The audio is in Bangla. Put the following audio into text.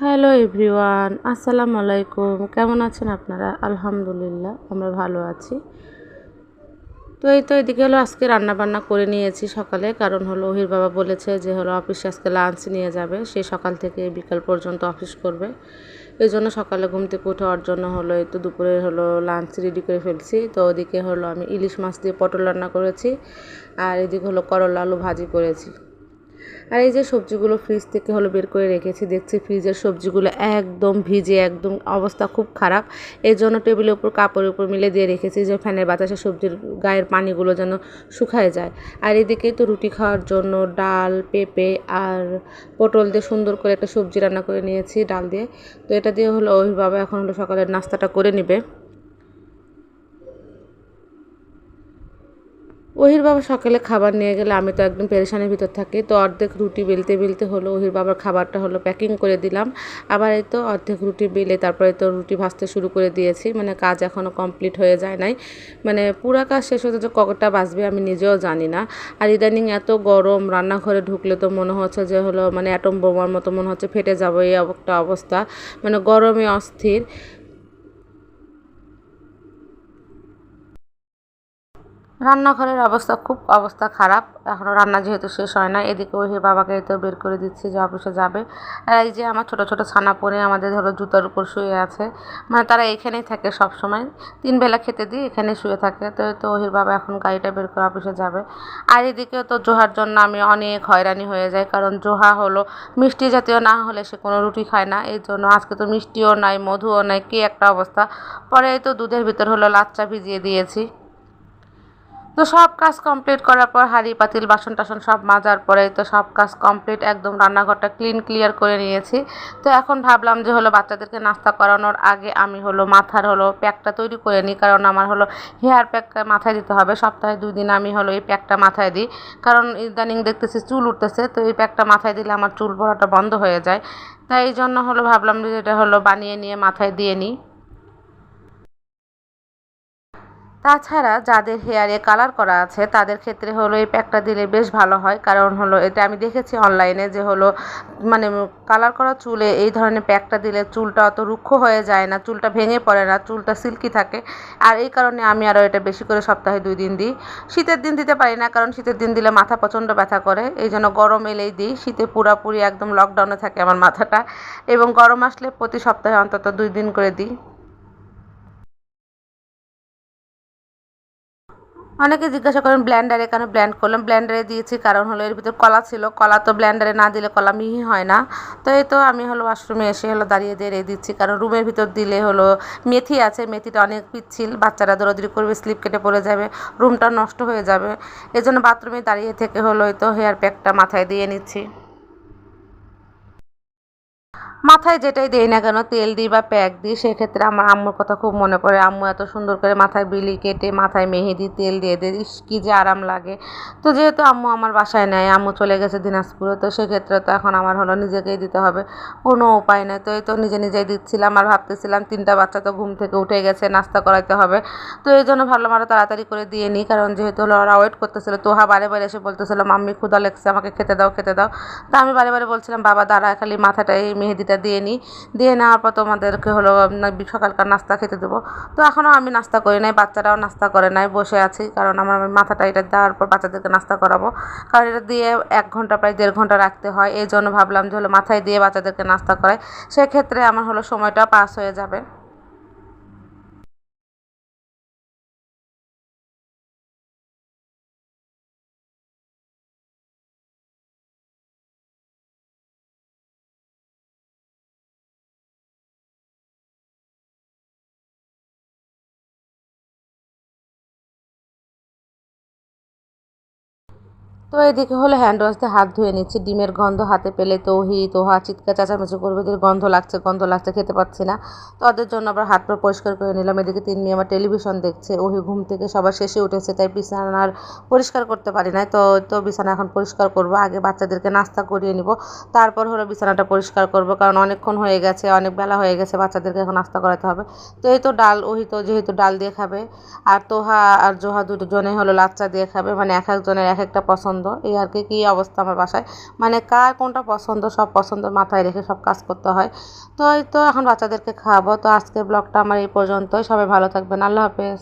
হ্যালো এভরিওয়ান, আসসালামু আলাইকুম। কেমন আছেন আপনারা? আলহামদুলিল্লাহ আমরা ভালো আছি। তো এদিকে হলো আজকে রান্না বান্না করে নিয়েছি সকালে, কারণ হলো ওহির বাবা বলেছে যে হলো অফিসে আজকে লাঞ্চ নিয়ে যাবে, সে সকাল থেকে বিকাল পর্যন্ত অফিস করবে। এই জন্য সকালে ঘুম থেকে উঠে ওর জন্য হলো এই তো দুপুরে হলো লাঞ্চ রেডি করে ফেলছি। তো ওদিকে হলো আমি ইলিশ মাছ দিয়ে পটল রান্না করেছি, আর এদিকে হলো করলা আলু ভাজি করেছি। আর এই যে সবজিগুলো ফ্রিজ থেকে হলো বের করে রেখেছি, দেখছি ফ্রিজের সবজিগুলো একদম ভিজে, একদম অবস্থা খুব খারাপ। এই জন্য টেবিলের উপর কাপড়ের উপর মিলে দিয়ে রেখেছি যে ফ্যানের বাতাসে সবজির গায়ের পানিগুলো যেন শুকায় যায়। আর এদিকে তো রুটি খাওয়ার জন্য ডাল, পেঁপে আর পটল দিয়ে সুন্দর করে একটা সবজি রান্না করে নিয়েছি ডাল দিয়ে। তো এটা দিয়ে হলো ওই বাবা এখন হলো সকালের নাস্তাটা করে নেবে। ওহির বাবা সকালে খাবার নিয়ে গেলে আমি তো একদম পেরেশানির ভিতর থাকি। তো অর্ধেক রুটি বেলতে বেলতে হলো ওহির বাবার খাবারটা হলো প্যাকিং করে দিলাম। আবার এই তো অর্ধেক রুটি বেলে তারপরে তো রুটি ভাজতে শুরু করে দিয়েছি, মানে কাজ এখনও কমপ্লিট হয়ে যায় নাই। মানে পুরা কাজ শেষ হতে যে কতটা বাজবে আমি নিজেও জানি না। আর ইদানিং এত গরম, রান্নাঘরে ঢুকলে তো মনে হচ্ছে যে হলো মানে অ্যাটম বোমার মতো মনে হচ্ছে ফেটে যাবে, এই একটা অবস্থা, মানে গরমে অস্থির। রান্নাঘরের অবস্থা খারাপ। এখনও রান্না যেহেতু শেষ হয় না, এদিকে ওই বাবাকে তো বের করে দিচ্ছি যে অফিসে যাবে। আর এই যে আমার ছোট ছোট ছানা পড়ে আমাদের ধরো জুতার উপর শুয়ে আছে, মানে তারা এখানেই থাকে সব সময়। 3 বেলা খেতে দিই, এখানে শুয়ে থাকে। তো ওহির বাবা এখন গাড়িটা বের করে অফিসে যাবে। আর এদিকেও তো জোহার জন্য আমি অনেক হয়রানি হয়ে যাই, কারণ জোহা হলো মিষ্টি জাতীয় না হলে সে কোনো রুটি খায় না। এই জন্য আজকে তো মিষ্টিও নাই, মধুও নাই, কী একটা অবস্থা। পরে এই তো দুধের ভিতর হলো লাচ্চা ভিজিয়ে দিয়েছি। তো সব কাজ কমপ্লিট করার পর হাঁড়ি পাতিল বাসন টাসন সব মাজার পরে তো সব কাজ কমপ্লিট, একদম রান্নাঘরটা ক্লিয়ার করে নিয়েছি। তো এখন ভাবলাম যে হলো বাচ্চাদেরকে নাস্তা করানোর আগে আমি হলো মাথার হলো প্যাকটা তৈরি করে নিই, কারণ আমার হলো হেয়ার প্যাক মাথায় দিতে হবে। সপ্তাহে 2 দিন আমি হলো এই প্যাকটা মাথায় দিই, কারণ ইদানিং দেখতেছি চুল উঠতেছে। তো এই প্যাকটা মাথায় দিলে আমার চুল পড়াটা বন্ধ হয়ে যায়। তাই এই জন্য হলো ভাবলাম যে এটা হলো বানিয়ে নিয়ে মাথায় দিয়ে নিই। তাছাড়া যাদের হেয়ারে কালার করা আছে তাদের ক্ষেত্রে হলো এই প্যাকটা দিলে বেশ ভালো হয়, কারণ হলো এটা আমি দেখেছি অনলাইনে যে হলো মানে কালার করা চুলে এই ধরনের প্যাকটা দিলে চুলটা অত রুক্ষ হয়ে যায় না, চুলটা ভেঙে পড়ে না, চুলটা সিল্কি থাকে। আর এই কারণে আমি আরও এটা বেশি করে সপ্তাহে 2 দিন দিই। শীতের দিন দিতে পারি না, কারণ শীতের দিন দিলে মাথা প্রচণ্ড ব্যথা করে, এই জন্য গরম এলেই দিই। শীতে পুরাপুরি একদম লকডাউনে থাকে আমার মাথাটা, এবং গরম আসলে প্রতি সপ্তাহে অন্তত 2 দিন করে দিই। অনেকে জিজ্ঞাসা করেন ব্লেন্ডারে কেন ব্লেন্ড করলাম। ব্লেন্ডারে দিয়েছি কারণ হলো এর ভিতর কলা ছিল, কলা তো ব্লেন্ডারে না দিলে কলা মিহি হয় না। তো এই তো আমি হলো ওয়াশরুমে এসে হলো দাঁড়িয়ে দাঁড়িয়ে দিচ্ছি, কারণ রুমের ভিতর দিলে হলো মেথি আছে, মেথিটা অনেক পিচ্ছিল, বাচ্চারা দৌড়াদৌড়ি করবে, স্লিপ কেটে পড়ে যাবে, রুমটা নষ্ট হয়ে যাবে। এই জন্য বাথরুমে দাঁড়িয়ে থেকে হলো এই তো হেয়ার প্যাকটা মাথায় দিয়ে নিচ্ছি। মাথায় যেটাই দেই না কেন, তেল দিই বা প্যাক দিই, সেক্ষেত্রে আমার আম্মুর কথা খুব মনে পড়ে। আম্মু এত সুন্দর করে মাথায় বিলি কেটে মাথায় মেহেদি তেল দিয়ে দেয়, ইস কী যে আরাম লাগে। তো যেহেতু আম্মু আমার বাসায় নেয়, আম্মু চলে গেছে দিনাজপুরে, তো সেক্ষেত্রে তো এখন আমার হলো নিজেকেই দিতে হবে, কোনো উপায় নেই। তো এই তো নিজেই দিচ্ছিলাম, আর ভাবতেছিলাম 3টা বাচ্চা তো ঘুম থেকে উঠে গেছে, নাস্তা করাইতে হবে। তো এই জন্য ভাবলাম আরও তাড়াতাড়ি করে দিয়ে নিই, কারণ যেহেতু হলো ওরা ওয়েট করতেছিল। তোহা বারে বারে এসে বলতেছিল মাম্মি ক্ষুধা লেগছে, আমাকে খেতে দাও খেতে দাও। তো আমি বারে বারে বলছিলাম বাবা দাঁড়া, খালি মাথাটায় এই মেহেদিটা দিয়ে নিই, দিয়ে নেওয়ার পর তোমাদেরকে হলো সকালকার নাস্তা খেতে দেবো। তো এখনও আমি নাস্তা করি নাই, বাচ্চারাও নাস্তা করে নাই, বসে আছি, কারণ আমার মাথাটা এটা দেওয়ার পর বাচ্চাদেরকে নাস্তা করাবো। কারণ এটা দিয়ে 1 ঘন্টা প্রায় 1.5 ঘন্টা রাখতে হয়, এই জন্য ভাবলাম যে হলো মাথায় দিয়ে বাচ্চাদেরকে নাস্তা করাই, সেক্ষেত্রে আমার হলো সময়টা পাস হয়ে যাবে। তো এদিকে হলো হ্যান্ড ওয়াশ দিয়ে হাত ধুয়ে নিচ্ছি, ডিমের গন্ধ হাতে পেলে তোহা চিৎকার চেঁচামেচি করবে যে গন্ধ লাগছে খেতে পাচ্ছি না। তো ওদের জন্য আবার হাত পা পরিষ্কার করে নিলাম। এদিকে 3 মেয়ে আমার টেলিভিশন দেখছে, ঘুম থেকে সবার শেষে উঠেছে, তাই বিছানার পরিষ্কার করতে পারি না। তো বিছানা এখন পরিষ্কার করব, আগে বাচ্চাদেরকে নাস্তা করিয়ে নিব, তারপর হলো বিছানাটা পরিষ্কার করব, কারণ অনেকক্ষণ হয়ে গেছে, অনেক বেলা হয়ে গেছে, বাচ্চাদেরকে এখন নাস্তা করাতে হবে। তো এই তো ডাল, তো যেহেতু ডাল দিয়ে খাবে, আর তোহা আর জোহা দুজনে হলো লাচ্চা দিয়ে খাবে, মানে এক একজনের এক একটা পছন্দ। পছন্দ, এই আর কি কী অবস্থা আমার বাসায়, মানে কার কোনটা পছন্দ সব পছন্দ মাথায় রেখে সব কাজ করতে হয়। তো এই তো এখন বাচ্চাদেরকে খাওয়াবো। তো আজকের ব্লগটা আমার এই পর্যন্তই। সবাই ভালো থাকবেন। আল্লাহ হাফেজ।